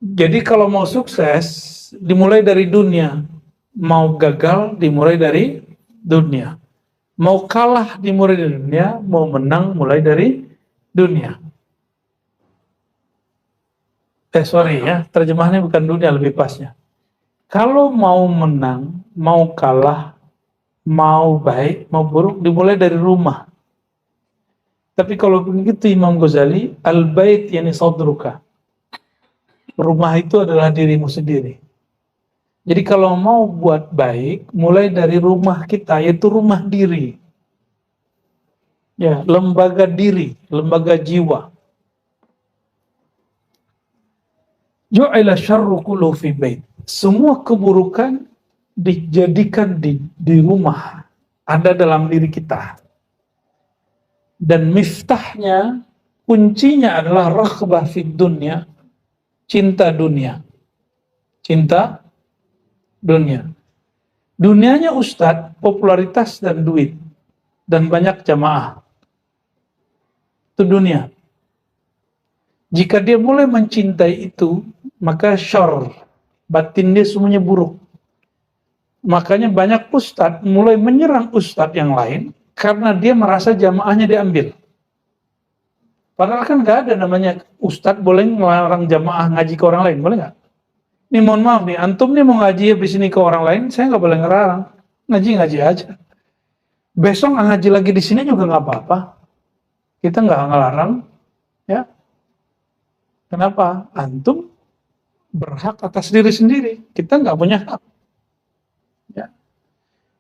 Jadi kalau mau sukses dimulai dari dunia, mau gagal dimulai dari dunia, mau kalah dimulai dari dunia, mau menang mulai dari dunia. Sorry ya, terjemahannya bukan dunia, lebih pasnya. Kalau mau menang, mau kalah, mau baik, mau buruk dimulai dari rumah. Tapi kalau begitu Imam Ghazali, al-bait yani sadruka. Rumah itu adalah dirimu sendiri. Jadi kalau mau buat baik, mulai dari rumah kita, yaitu rumah diri. Ya, lembaga diri, lembaga jiwa. Ju'ila syarru kullu fi bait. Semua keburukan dijadikan di rumah, ada dalam diri kita. Dan miftahnya, kuncinya adalah raghbah fid dunya, cinta dunia. Cinta dunia. Dunianya ustadz, popularitas dan duit. Dan banyak jamaah. Itu dunia. Jika dia mulai mencintai itu, maka syarr, batin dia semuanya buruk. Makanya banyak ustadz mulai menyerang ustadz yang lain karena dia merasa jamaahnya diambil. Padahal kan nggak ada namanya ustadz boleh melarang jamaah ngaji ke orang lain, boleh nggak? Ini mohon maaf nih, antum nih mau ngaji habis ini ke orang lain, saya nggak boleh ngelarang. Ngaji aja. Besok ngaji lagi di sini juga nggak apa-apa. Kita nggak ngelarang, ya. Kenapa? Antum berhak atas diri sendiri. Kita nggak punya hak. Ya.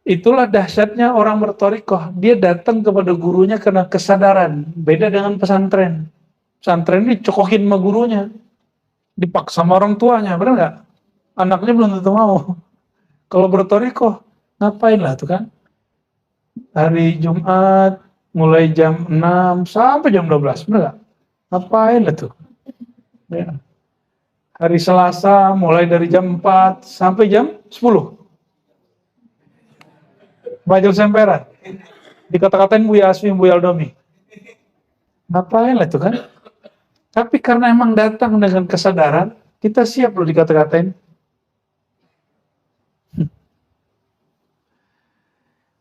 Itulah dahsyatnya orang berthariqah. Dia datang kepada gurunya karena kesadaran. Beda dengan pesantren. Pesantren dicokokin sama gurunya. Dipaksa sama orang tuanya, benar nggak? Anaknya belum tentu mau. Kalau berthariqah, ngapain lah tuh kan? Hari Jumat, mulai jam 6 sampai jam 12, benar nggak? Ngapain lah tuh? Ya. Hari Selasa, mulai dari jam 4 sampai jam 10. Bajul semperan. Dikata-katain Buya Asmi, Buya Aldomi. Ngapain lah tuh kan? Tapi karena emang datang dengan kesadaran, kita siap loh dikata-katain.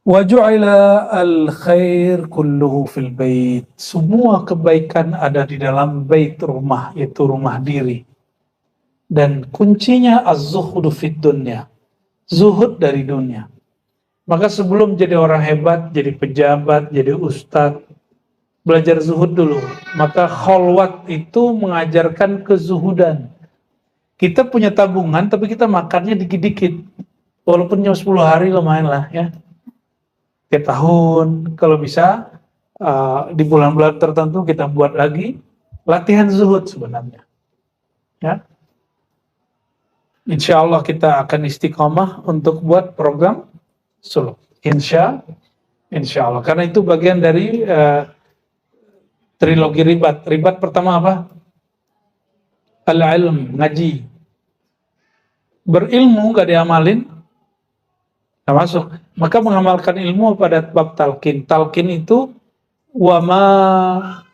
Wa ju'ila al-khair kulluhu fil bait. Semua kebaikan ada di dalam bait, rumah, yaitu rumah diri. Dan kuncinya az-zuhdu fid dunya. Zuhud dari dunia. Maka sebelum jadi orang hebat, jadi pejabat, jadi ustadz, belajar zuhud dulu. Maka kholwat itu mengajarkan kezuhudan. Kita punya tabungan, tapi kita makannya dikit-dikit. Walaupun cuma 10 hari lumayan lah ya. Tiap tahun, kalau bisa di bulan-bulan tertentu kita buat lagi latihan zuhud sebenarnya. Ya. Insya Allah kita akan istiqomah untuk buat program suluk. Insya Allah. Karena itu bagian dari trilogi ribat. Ribat pertama apa? Al-ilm, ngaji. Berilmu gak diamalin, gak masuk. Maka mengamalkan ilmu pada bab talqin. Talqin itu wama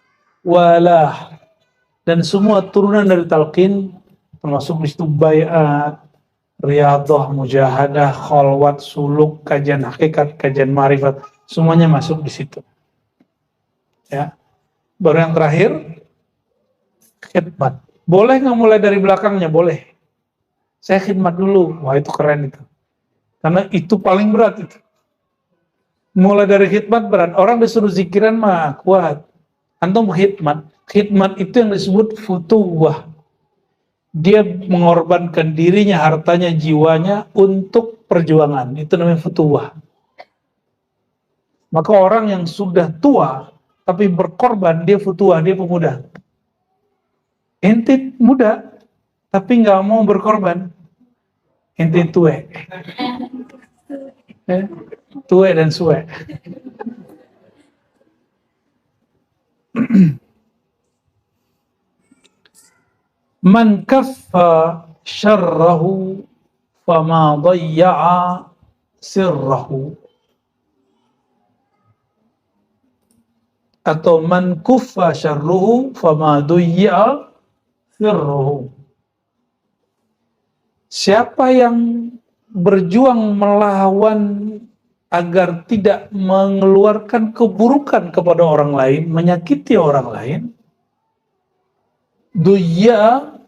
walah. Dan semua turunan dari talqin, termasuk di situ bayat, riyadhah, mujahadah, kholwat, suluk, kajian hakikat, kajian marifat, semuanya masuk di situ. Ya. Baru yang terakhir, khidmat. Boleh nggak mulai dari belakangnya? Boleh. Saya khidmat dulu. Wah itu keren itu. Karena itu paling berat itu. Mulai dari khidmat berat. Orang disuruh zikiran mah kuat. Antum khidmat. Khidmat itu yang disebut futuwah. Dia mengorbankan dirinya, hartanya, jiwanya untuk perjuangan. Itu namanya futuwah. Maka orang yang sudah tua tapi berkorban, dia futuwah, dia pemuda. Ente muda tapi nggak mau berkorban, ente tue. Tue dan sue. Man kaffa syarrahu fama dayya'a sirrahu. Atau man kuffa syarruhu fama dayya'a sirruhu. Siapa yang berjuang melawan agar tidak mengeluarkan keburukan kepada orang lain, menyakiti orang lain, duya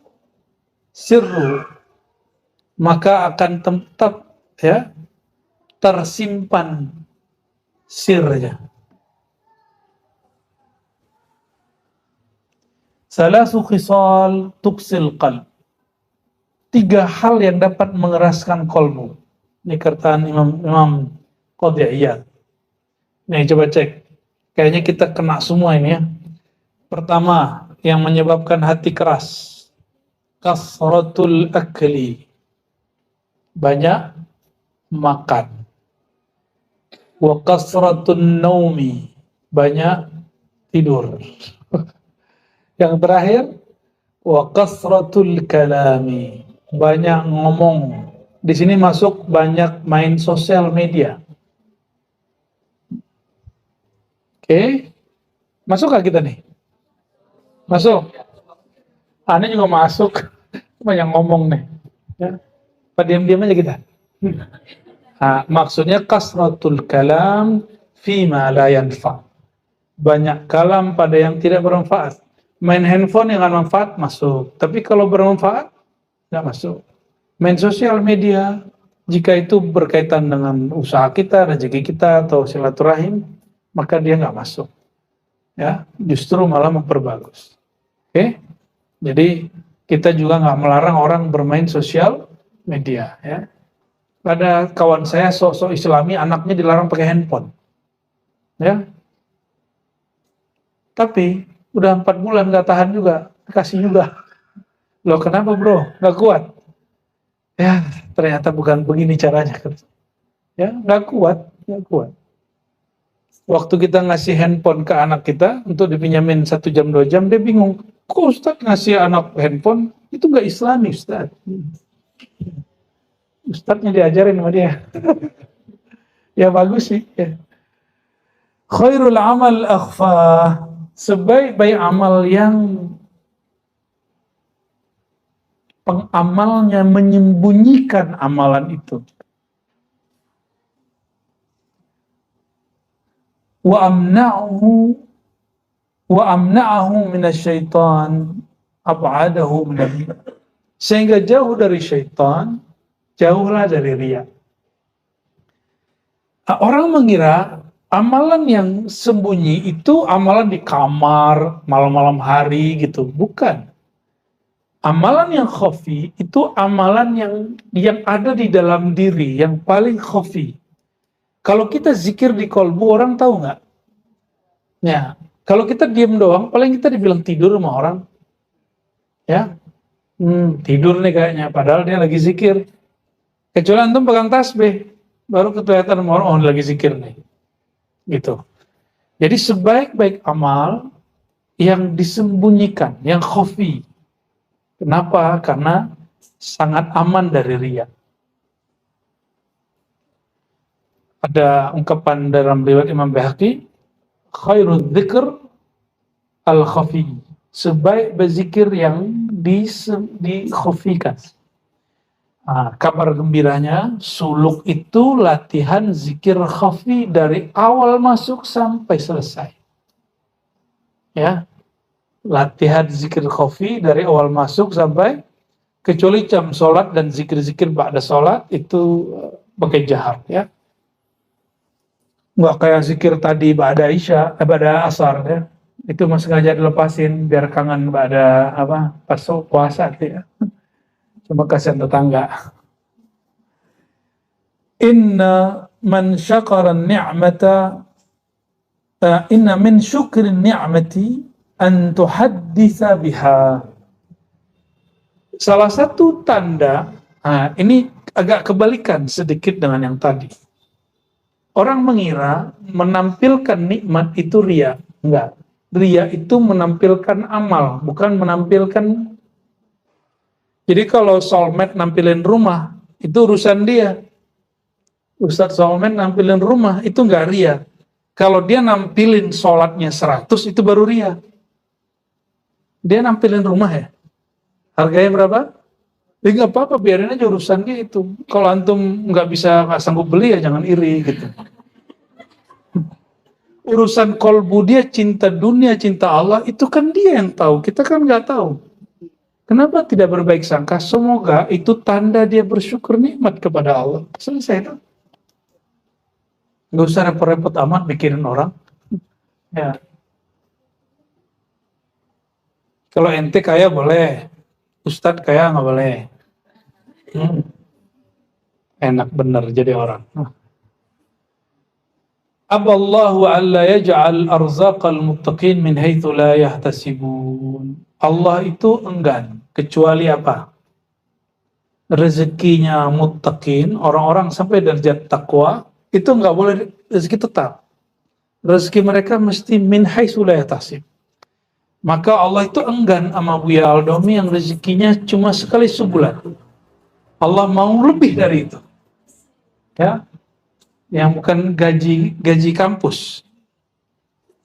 sirru, maka akan tetap ya tersimpan sirnya. Salasu khisal tuksil qalb. 3 hal yang dapat mengeraskan kolbu. Ini kataan Imam Qadhi Iyad. Nih coba cek. Kayaknya kita kena semua ini ya. Pertama, yang menyebabkan hati keras. Kasratul akli. Banyak makan. Wa kasratun naumi. Banyak tidur. Yang terakhir, wa kasratul kalami. Banyak ngomong. Di sini masuk banyak main sosial media. Oke. Masuk gak kita nih? Masuk. Ini juga masuk. Banyak ngomong nih. Ya. Apa diam-diam aja kita? Maksudnya kasratul kalam fima la yanfa. Banyak kalam pada yang tidak bermanfaat. Main handphone yang gak manfaat masuk. Tapi kalau bermanfaat nggak masuk. Main sosial media, jika itu berkaitan dengan usaha kita, rezeki kita, atau silaturahim, maka dia nggak masuk. Ya, justru malah memperbagus. Oke, jadi kita juga nggak melarang orang bermain sosial media. Ya, ada kawan saya sok-sok Islami, anaknya dilarang pakai handphone. Ya, tapi udah 4 bulan nggak tahan juga, kasih juga. Loh kenapa bro? Nggak kuat? Ya ternyata bukan begini caranya. Ya nggak kuat. Waktu kita ngasih handphone ke anak kita untuk dipinjamin 1 jam 2 jam, dia bingung. Kok Ustadz ngasih anak handphone? Itu nggak Islami Ustadz. Ustadznya diajarin sama dia. Ya bagus sih. Ya. Khairul amal akhfa. Sebaik-baik amal yang pengamalnya menyembunyikan amalan itu. Wa amna'ahu minasyaitan ab'adahu minal. Sehingga jauh dari syaitan, jauhlah dari riya. Orang mengira amalan yang sembunyi itu amalan di kamar, malam-malam hari gitu. Bukan. Amalan yang khafi itu amalan yang ada di dalam diri, yang paling khafi. Kalau kita zikir di kolbu, orang tahu nggak? Ya, kalau kita diam doang, paling kita dibilang tidur sama orang. Ya, tidur nih kayaknya, padahal dia lagi zikir. Kecuali antum pegang tasbih, baru kelihatan sama orang, oh lagi zikir nih. Gitu. Jadi sebaik-baik amal yang disembunyikan, yang khafi. Kenapa? Karena sangat aman dari riya. Ada ungkapan dalam riwayat Imam Baihaqi, khairul dzikr al-khafi. Sebaik berzikir yang dikhafikan. Kabar gembiranya, suluk itu latihan zikir khafi dari awal masuk sampai selesai. Ya. Latihan zikir khafi dari awal masuk sampai, kecuali jam sholat dan zikir-zikir ba'da sholat itu pakai jahar ya. Nggak kayak zikir tadi ba'da isya, ba'da asar ya. Itu mas sengaja dilepasin biar kangen ba'da pas puasa gitu ya. Cuma kasihan tetangga. Inna man syakara ni'mata inna min syukri ni'mati an tuhadditsa biha. Salah satu tanda, ini agak kebalikan sedikit dengan yang tadi. Orang mengira menampilkan nikmat itu riya. Enggak. Riya itu menampilkan amal, bukan menampilkan. Jadi kalau soulmate nampilin rumah, itu urusan dia. Ustadz soulmate nampilin rumah, itu enggak riya. Kalau dia nampilin sholatnya 100, itu baru riya. Dia nampilin rumah ya. Harganya berapa? Ya nggak apa-apa, biarin aja urusannya itu. Kalau antum nggak sanggup beli ya jangan iri gitu. Urusan kolbu dia, cinta dunia, cinta Allah, itu kan dia yang tahu. Kita kan nggak tahu. Kenapa tidak berbaik sangka? Semoga itu tanda dia bersyukur nikmat kepada Allah. Selesai itu. Nggak usah repot-repot amat mikirin orang. Ya. Kalau ente kaya boleh, Ustadz kaya nggak boleh. Enak bener jadi orang. Aballahu alla yaj'al arzaqal muttaqin min haitsu la yahtasibun. Allah itu enggan kecuali apa? Rezekinya muttaqin, orang-orang sampai derajat takwa, itu enggak boleh rezeki tetap. Rezeki mereka mesti min haitsu la yahtasib. Maka Allah itu enggan sama Buya Aldomi yang rezekinya cuma sekali sebulan. Allah mau lebih dari itu. Ya. Yang bukan gaji kampus.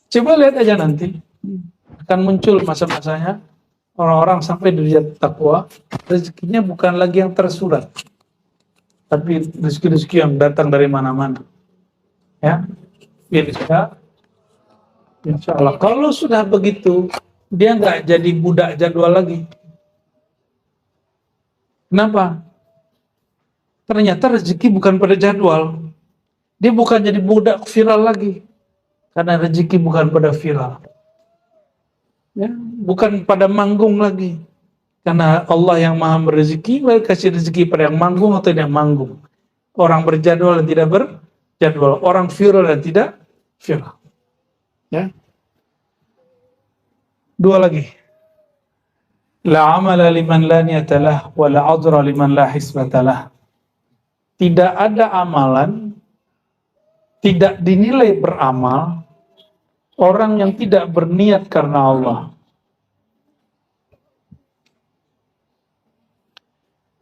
Coba lihat aja nanti. Akan muncul masa-masanya orang-orang sampai derajat takwa, rezekinya bukan lagi yang tersurat. Tapi rezeki-rezeki yang datang dari mana-mana. Ya. Insya Allah. Kalau sudah begitu, dia nggak jadi budak jadwal lagi. Kenapa? Ternyata rezeki bukan pada jadwal. Dia bukan jadi budak viral lagi. Karena rezeki bukan pada viral. Ya, bukan pada manggung lagi. Karena Allah yang maha merezeki, kasih rezeki pada yang manggung atau tidak manggung. Orang berjadwal dan tidak berjadwal. Orang viral dan tidak viral. Ya. Dua lagi. La amala liman la niyatalah wa la adra liman la hisbatalah. Tidak ada amalan, tidak dinilai beramal orang yang tidak berniat karena Allah.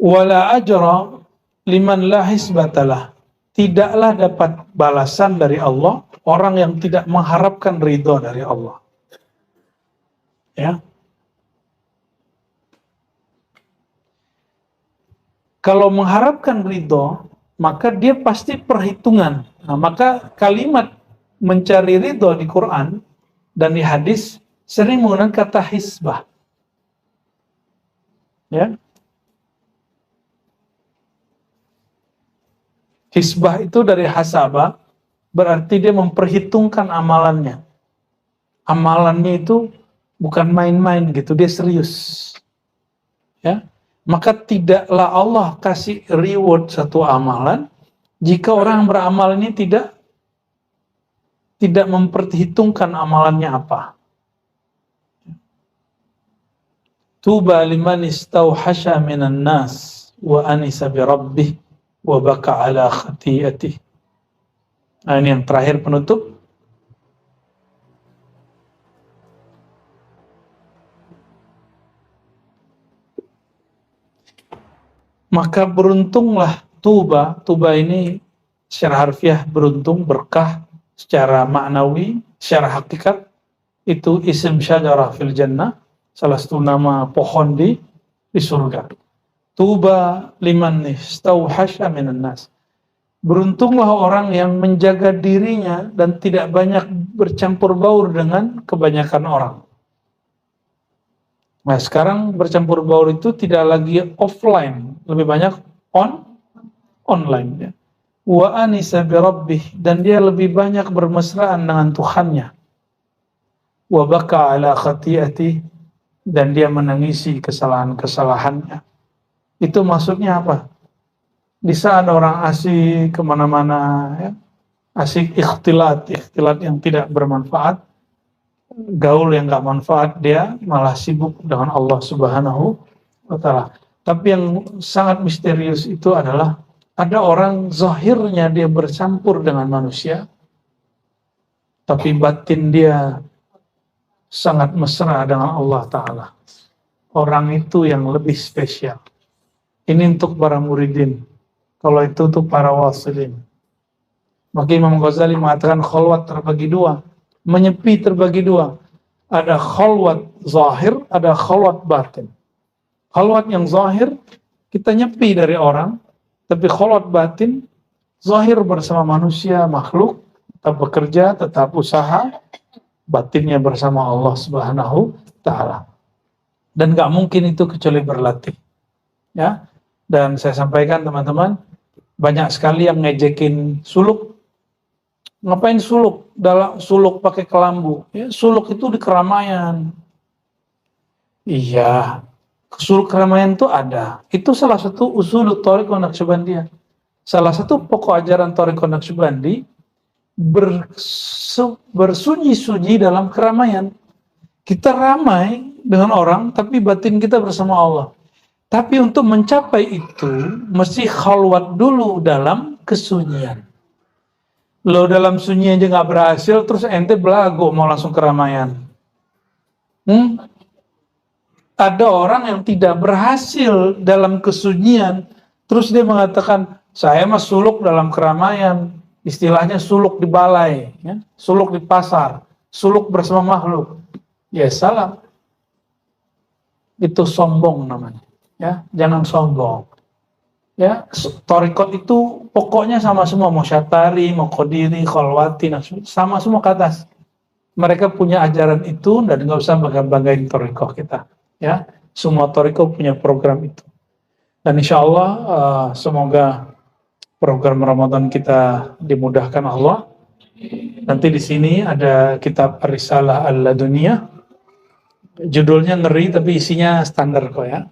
Wala ajra liman la hisbatalah. Tidaklah dapat balasan dari Allah orang yang tidak mengharapkan ridho dari Allah. Ya. Kalau mengharapkan ridho, maka dia pasti perhitungan. Nah, maka kalimat mencari ridho di Quran dan di hadis sering menggunakan kata hisbah. Ya. Hisbah itu dari hasabah, berarti dia memperhitungkan amalannya. Amalannya itu bukan main-main gitu, dia serius. Ya. Maka tidaklah Allah kasih reward satu amalan jika orang beramal ini tidak memperhitungkan amalannya apa. Tuba liman istauhasha minan nas wa anisa bi rabbih wa baka ala khati'atih. Nah, ini yang terakhir penutup. Maka beruntunglah tuba. Tuba ini secara harfiah beruntung, berkah. Secara maknawi, secara hakikat, itu isim syajarah fil jannah, salah satu nama pohon di surga. Tuba liman istauhasha minan nas. Beruntunglah orang yang menjaga dirinya dan tidak banyak bercampur baur dengan kebanyakan orang. Nah, sekarang bercampur baur itu tidak lagi offline, lebih banyak online. Ya. Wa anisa bi rabbih, dan dia lebih banyak bermesraan dengan Tuhannya. Wa baka ala khati'ati, dan dia menangisi kesalahan-kesalahannya. Itu maksudnya apa? Di saat orang asik kemana-mana, ya, asik ikhtilat yang tidak bermanfaat, gaul yang nggak manfaat, dia malah sibuk dengan Allah Subhanahu wa Ta'ala. Tapi yang sangat misterius itu adalah ada orang zahirnya dia bercampur dengan manusia, tapi batin dia sangat mesra dengan Allah Ta'ala. Orang itu yang lebih spesial. Ini untuk para muridin. Kalau itu untuk para wasilin. Maka Imam Ghazali mengatakan khalwat terbagi dua. Menyepi terbagi dua. Ada khalwat zahir, ada khalwat batin. Khalwat yang zahir Kita nyepi dari orang, tapi kholwat batin, zahir bersama manusia, makhluk, tetap bekerja, tetap usaha, batinnya bersama Allah Subhanahu Ta'ala. Dan gak mungkin itu kecuali berlatih. Ya, dan saya sampaikan teman-teman, banyak sekali yang ngejekin suluk. Ngapain suluk? Suluk pakai kelambu. Ya, suluk itu di keramaian. Iya, suluk keramaian itu ada. Itu salah satu usul Thariqah Naqsyabandiyah. Salah satu pokok ajaran Thariqah Naqsyabandi bersunyi-sunyi dalam keramaian. Kita ramai dengan orang, tapi batin kita bersama Allah. Tapi untuk mencapai itu, mesti khalwat dulu dalam kesunyian. Lo dalam sunyi aja nggak berhasil, terus ente belago mau langsung keramaian. Ada orang yang tidak berhasil dalam kesunyian, terus dia mengatakan, saya mah suluk dalam keramaian. Istilahnya suluk di balai, ya? Suluk di pasar, suluk bersama makhluk. Ya salah. Itu sombong namanya. Ya, jangan sombong. Ya, thariqat itu pokoknya sama semua, mau syatari, mau qadiri, khalwati, sama semua ke atas. Mereka punya ajaran itu dan nggak usah bangga-banggain thariqah kita. Ya, semua thariqah punya program itu. Dan insya Allah semoga program Ramadan kita dimudahkan Allah. Nanti di sini ada kitab Risalah Al-Laduniyah. Judulnya ngeri tapi isinya standar kok ya.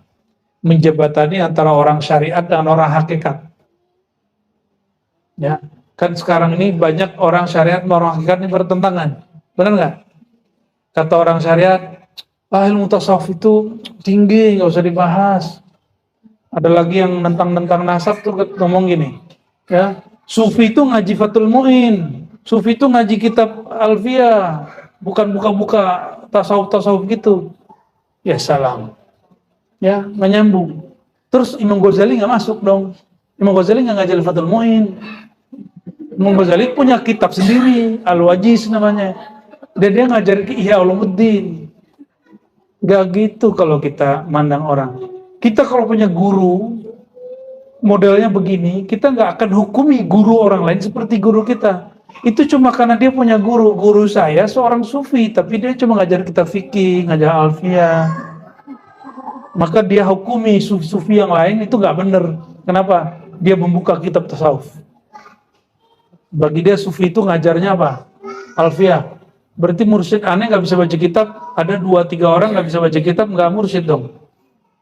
Menjebatani antara orang syariat dan orang hakikat. Ya, kan sekarang ini banyak orang syariat dan orang hakikat ini bertentangan. Benar nggak? Kata orang syariat, ilmu tasawuf itu tinggi, nggak usah dibahas. Ada lagi yang nentang-nentang nasab tuh ngomong gini, ya, Sufi itu ngaji Fathul Mu'in, Sufi itu ngaji kitab Alfiyah, bukan buka-buka tasawuf gitu. Ya salam. Ya, nggak nyambung. Terus Imam Ghazali nggak masuk dong. Imam Ghazali nggak ngajar Fathul Mu'in. Imam Ghazali punya kitab sendiri, Al-Wajiz namanya. Dan dia ngajar Ihya Ulumuddin. Nggak gitu kalau kita mandang orang. Kita kalau punya guru, modelnya begini, kita nggak akan hukumi guru orang lain seperti guru kita. Itu cuma karena dia punya guru. Guru saya seorang sufi, tapi dia cuma ngajar kitab fikih, ngajar Alfiyah. Maka dia hukumi sufi-sufi yang lain itu nggak benar. Kenapa? Dia membuka kitab tasawuf. Bagi dia sufi itu ngajarnya apa? Alfiyah. Berarti mursyid aneh nggak bisa baca kitab. Ada 2-3 orang nggak bisa baca kitab, nggak mursyid dong.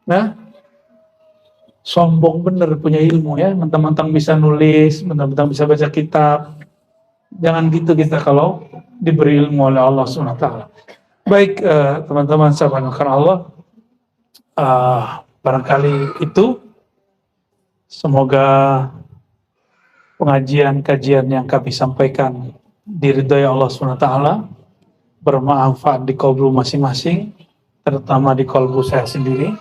Nah, sombong bener punya ilmu ya. Mentang-mentang bisa nulis, mentang-mentang bisa baca kitab. Jangan gitu kita kalau diberi ilmu oleh Allah SWT. Baik teman-teman sahabat Allah. Barangkali itu, semoga pengajian-kajian yang kami sampaikan diridhai Allah SWT, bermanfaat di qalbu masing-masing, terutama di qalbu saya sendiri,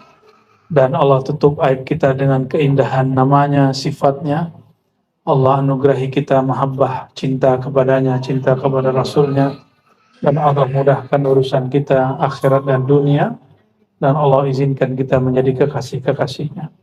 dan Allah tutup aib kita dengan keindahan namanya, sifatnya. Allah anugerahi kita mahabbah, cinta kepadanya, cinta kepada Rasulnya, dan Allah mudahkan urusan kita akhirat dan dunia, dan Allah izinkan kita menjadi kekasih-kekasihnya.